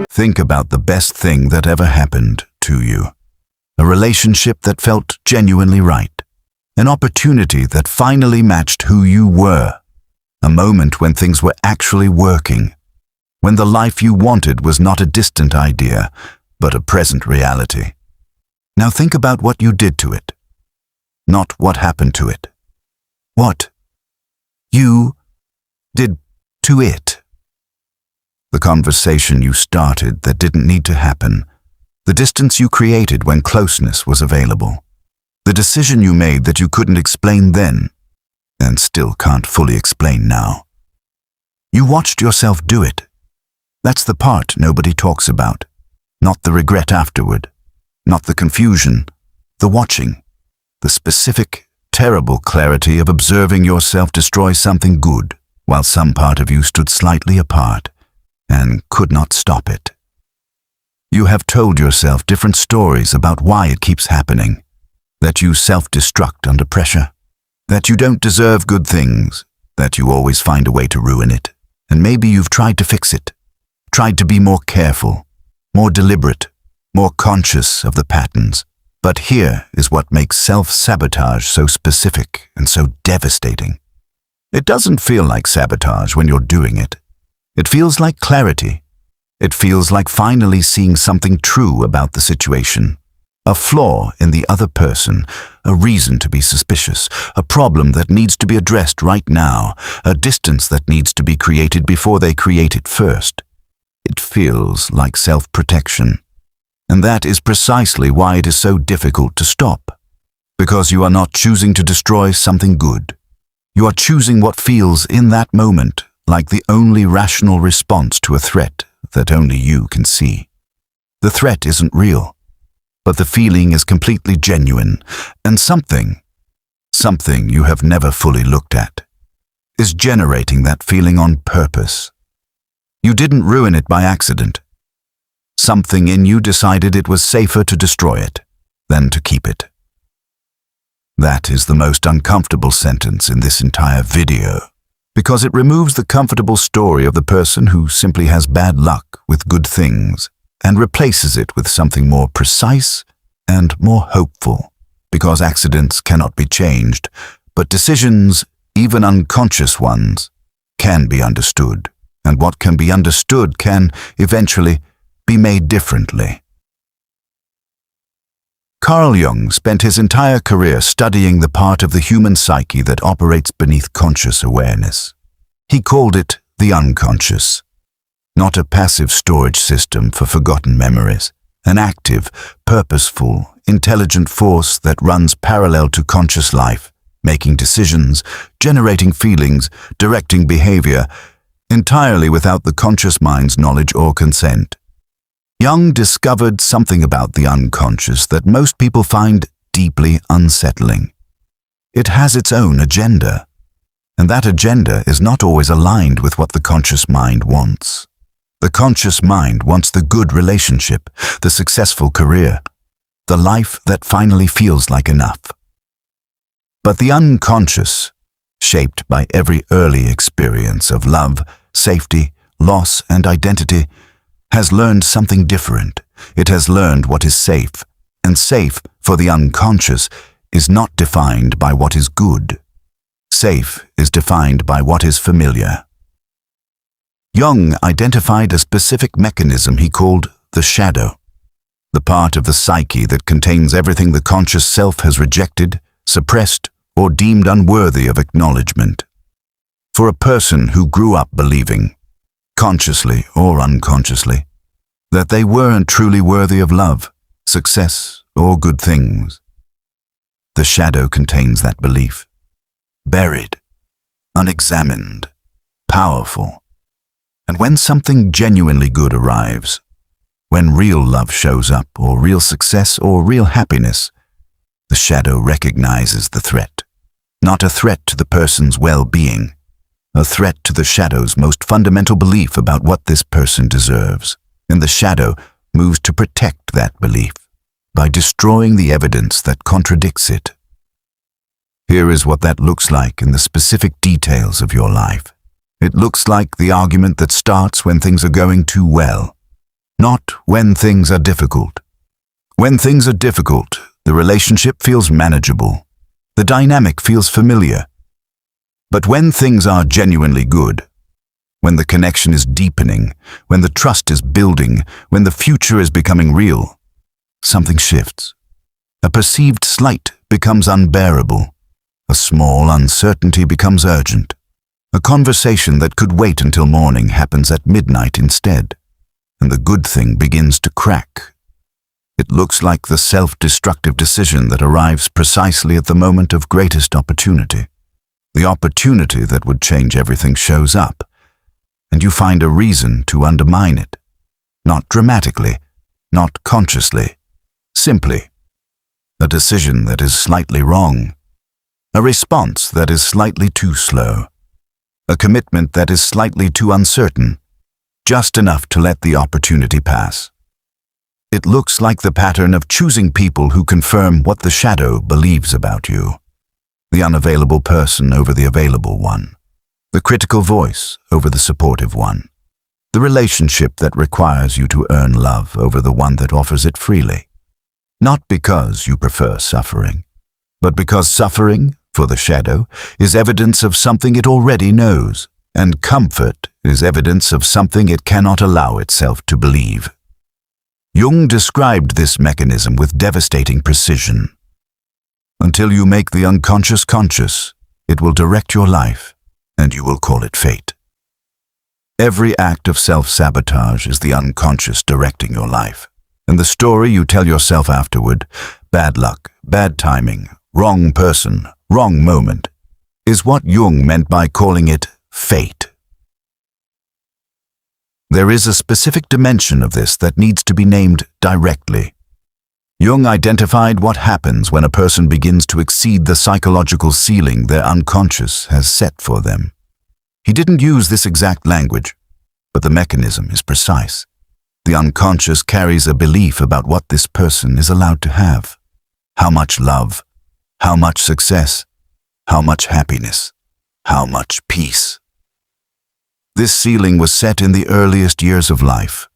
Think about the best thing that ever happened to you. A relationship that felt genuinely right. An opportunity that finally matched who you were. A moment when things were actually working. When the life you wanted was not a distant idea, but a present reality. Now think about what you did to it. Not what happened to it. What you did to it. The conversation you started that didn't need to happen. The distance you created when closeness was available. The decision you made that you couldn't explain then, and still can't fully explain now. You watched yourself do it. That's the part nobody talks about. Not the regret afterward. Not the confusion. The watching. The specific, terrible clarity of observing yourself destroy something good, while some part of you stood slightly apart and could not stop it. You have told yourself different stories about why it keeps happening. That you self-destruct under pressure. That you don't deserve good things. That you always find a way to ruin it. And maybe you've tried to fix it. Tried to be more careful, more deliberate, more conscious of the patterns. But here is what makes self-sabotage so specific and so devastating. It doesn't feel like sabotage when you're doing it. It feels like clarity. It feels like finally seeing something true about the situation. A flaw in the other person, a reason to be suspicious, a problem that needs to be addressed right now, a distance that needs to be created before they create it first. It feels like self-protection. And that is precisely why it is so difficult to stop. Because you are not choosing to destroy something good. You are choosing what feels in that moment like the only rational response to a threat that only you can see. The threat isn't real, but the feeling is completely genuine, and something you have never fully looked at, is generating that feeling on purpose. You didn't ruin it by accident. Something in you decided it was safer to destroy it than to keep it. That is the most uncomfortable sentence in this entire video, because it removes the comfortable story of the person who simply has bad luck with good things and replaces it with something more precise and more hopeful, because accidents cannot be changed, but decisions, even unconscious ones, can be understood, and what can be understood can, eventually, be made differently. Carl Jung spent his entire career studying the part of the human psyche that operates beneath conscious awareness. He called it the unconscious. Not a passive storage system for forgotten memories, an active, purposeful, intelligent force that runs parallel to conscious life, making decisions, generating feelings, directing behavior, entirely without the conscious mind's knowledge or consent. Jung discovered something about the unconscious that most people find deeply unsettling. It has its own agenda, and that agenda is not always aligned with what the conscious mind wants. The conscious mind wants the good relationship, the successful career, the life that finally feels like enough. But the unconscious, shaped by every early experience of love, safety, loss, and identity, has learned something different. It has learned what is safe, and safe for the unconscious is not defined by what is good. Safe is defined by what is familiar. Jung identified a specific mechanism he called the shadow, the part of the psyche that contains everything the conscious self has rejected, suppressed, or deemed unworthy of acknowledgement. For a person who grew up believing, consciously or unconsciously, that they weren't truly worthy of love, success, or good things. The shadow contains that belief, buried, unexamined, powerful. And when something genuinely good arrives, when real love shows up, or real success, or real happiness, the shadow recognizes the threat. Not a threat to the person's well-being, a threat to the shadow's most fundamental belief about what this person deserves. And the shadow moves to protect that belief by destroying the evidence that contradicts it. Here is what that looks like in the specific details of your life. It looks like the argument that starts when things are going too well, not when things are difficult. When things are difficult, the relationship feels manageable. The dynamic feels familiar. But when things are genuinely good, when the connection is deepening, when the trust is building, when the future is becoming real, something shifts. A perceived slight becomes unbearable. A small uncertainty becomes urgent. A conversation that could wait until morning happens at midnight instead, and the good thing begins to crack. It looks like the self-destructive decision that arrives precisely at the moment of greatest opportunity. The opportunity that would change everything shows up, and you find a reason to undermine it. Not dramatically, not consciously, simply. A decision that is slightly wrong. A response that is slightly too slow. A commitment that is slightly too uncertain, just enough to let the opportunity pass. It looks like the pattern of choosing people who confirm what the shadow believes about you. The unavailable person over the available one. The critical voice over the supportive one. The relationship that requires you to earn love over the one that offers it freely. Not because you prefer suffering, but because suffering, for the shadow, is evidence of something it already knows, and comfort is evidence of something it cannot allow itself to believe. Jung described this mechanism with devastating precision. Until you make the unconscious conscious, it will direct your life, and you will call it fate. Every act of self-sabotage is the unconscious directing your life, and the story you tell yourself afterward, bad luck, bad timing, wrong person, wrong moment, is what Jung meant by calling it fate. There is a specific dimension of this that needs to be named directly. Jung identified what happens when a person begins to exceed the psychological ceiling their unconscious has set for them. He didn't use this exact language, but the mechanism is precise. The unconscious carries a belief about what this person is allowed to have. How much love, how much success, how much happiness, how much peace. This ceiling was set in the earliest years of life,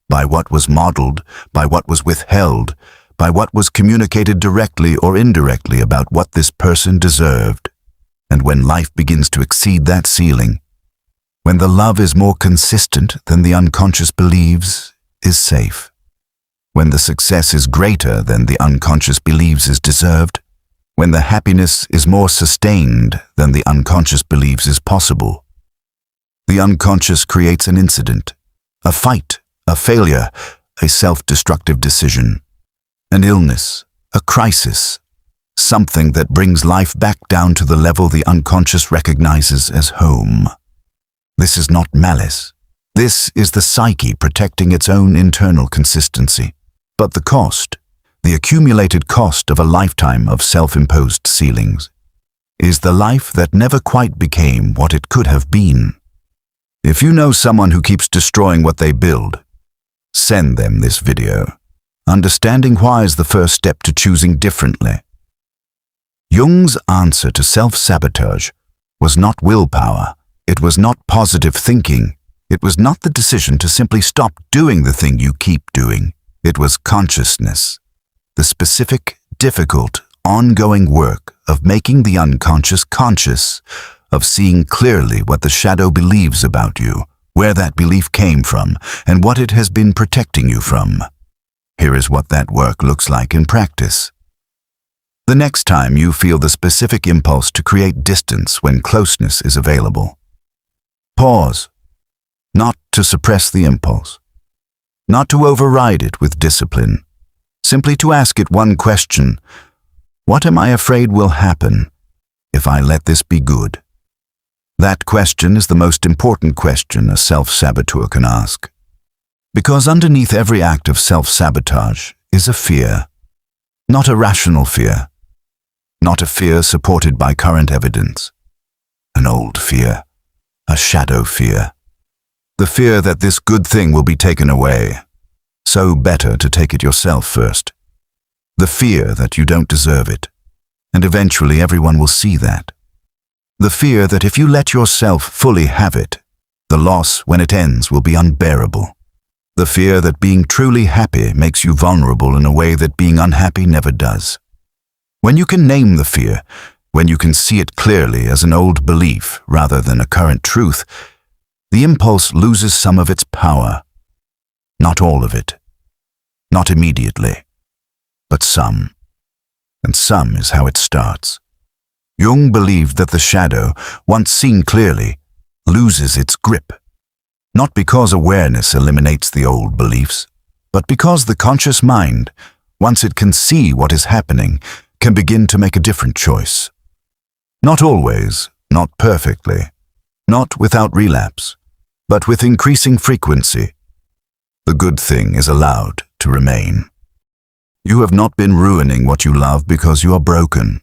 by what was modeled, by what was withheld, by what was communicated directly or indirectly about what this person deserved. And when life begins to exceed that ceiling, when the love is more consistent than the unconscious believes is safe, when the success is greater than the unconscious believes is deserved, when the happiness is more sustained than the unconscious believes is possible, the unconscious creates an incident, a fight, a failure, a self-destructive decision, an illness, a crisis, something that brings life back down to the level the unconscious recognizes as home. This is not malice. This is the psyche protecting its own internal consistency. But the cost, the accumulated cost of a lifetime of self-imposed ceilings, is the life that never quite became what it could have been. If you know someone who keeps destroying what they build, send them this video. Understanding why is the first step to choosing differently. Jung's answer to self-sabotage was not willpower. It was not positive thinking. It was not the decision to simply stop doing the thing you keep doing. It was consciousness. The specific, difficult, ongoing work of making the unconscious conscious, of seeing clearly what the shadow believes about you, where that belief came from, and what it has been protecting you from. Here is what that work looks like in practice. The next time you feel the specific impulse to create distance when closeness is available, pause, not to suppress the impulse, not to override it with discipline, simply to ask it one question: what am I afraid will happen if I let this be good? That question is the most important question a self-saboteur can ask. Because underneath every act of self-sabotage is a fear, not a rational fear, not a fear supported by current evidence, an old fear, a shadow fear. The fear that this good thing will be taken away, so better to take it yourself first. The fear that you don't deserve it, and eventually everyone will see that. The fear that if you let yourself fully have it, the loss when it ends will be unbearable. The fear that being truly happy makes you vulnerable in a way that being unhappy never does. When you can name the fear, when you can see it clearly as an old belief rather than a current truth, the impulse loses some of its power. Not all of it. Not immediately. But some. And some is how it starts. Jung believed that the shadow, once seen clearly, loses its grip. Not because awareness eliminates the old beliefs, but because the conscious mind, once it can see what is happening, can begin to make a different choice. Not always, not perfectly, not without relapse, but with increasing frequency. The good thing is allowed to remain. You have not been ruining what you love because you are broken.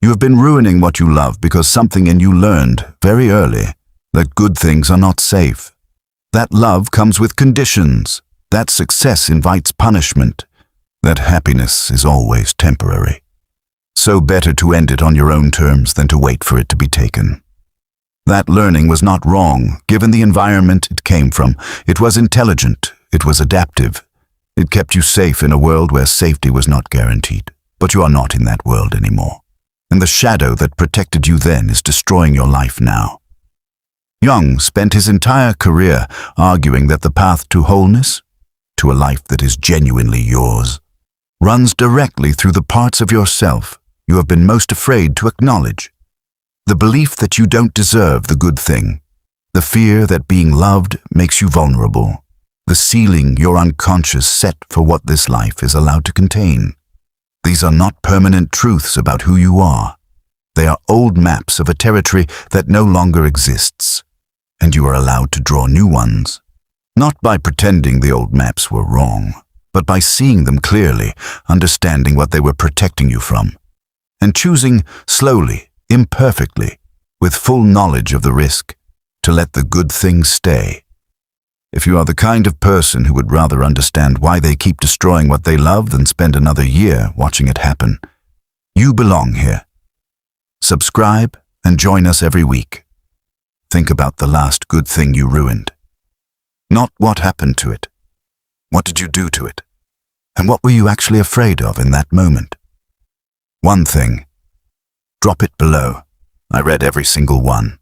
You have been ruining what you love because something in you learned very early that good things are not safe. That love comes with conditions, that success invites punishment, that happiness is always temporary. So better to end it on your own terms than to wait for it to be taken. That learning was not wrong, given the environment it came from. It was intelligent, it was adaptive. It kept you safe in a world where safety was not guaranteed. But you are not in that world anymore. And the shadow that protected you then is destroying your life now. Jung spent his entire career arguing that the path to wholeness, to a life that is genuinely yours, runs directly through the parts of yourself you have been most afraid to acknowledge. The belief that you don't deserve the good thing, the fear that being loved makes you vulnerable, the ceiling your unconscious set for what this life is allowed to contain. These are not permanent truths about who you are. They are old maps of a territory that no longer exists, and you are allowed to draw new ones. Not by pretending the old maps were wrong, but by seeing them clearly, understanding what they were protecting you from, and choosing slowly, imperfectly, with full knowledge of the risk, to let the good things stay. If you are the kind of person who would rather understand why they keep destroying what they love than spend another year watching it happen, you belong here. Subscribe and join us every week. Think about the last good thing you ruined. Not what happened to it. What did you do to it? And what were you actually afraid of in that moment? One thing. Drop it below. I read every single one.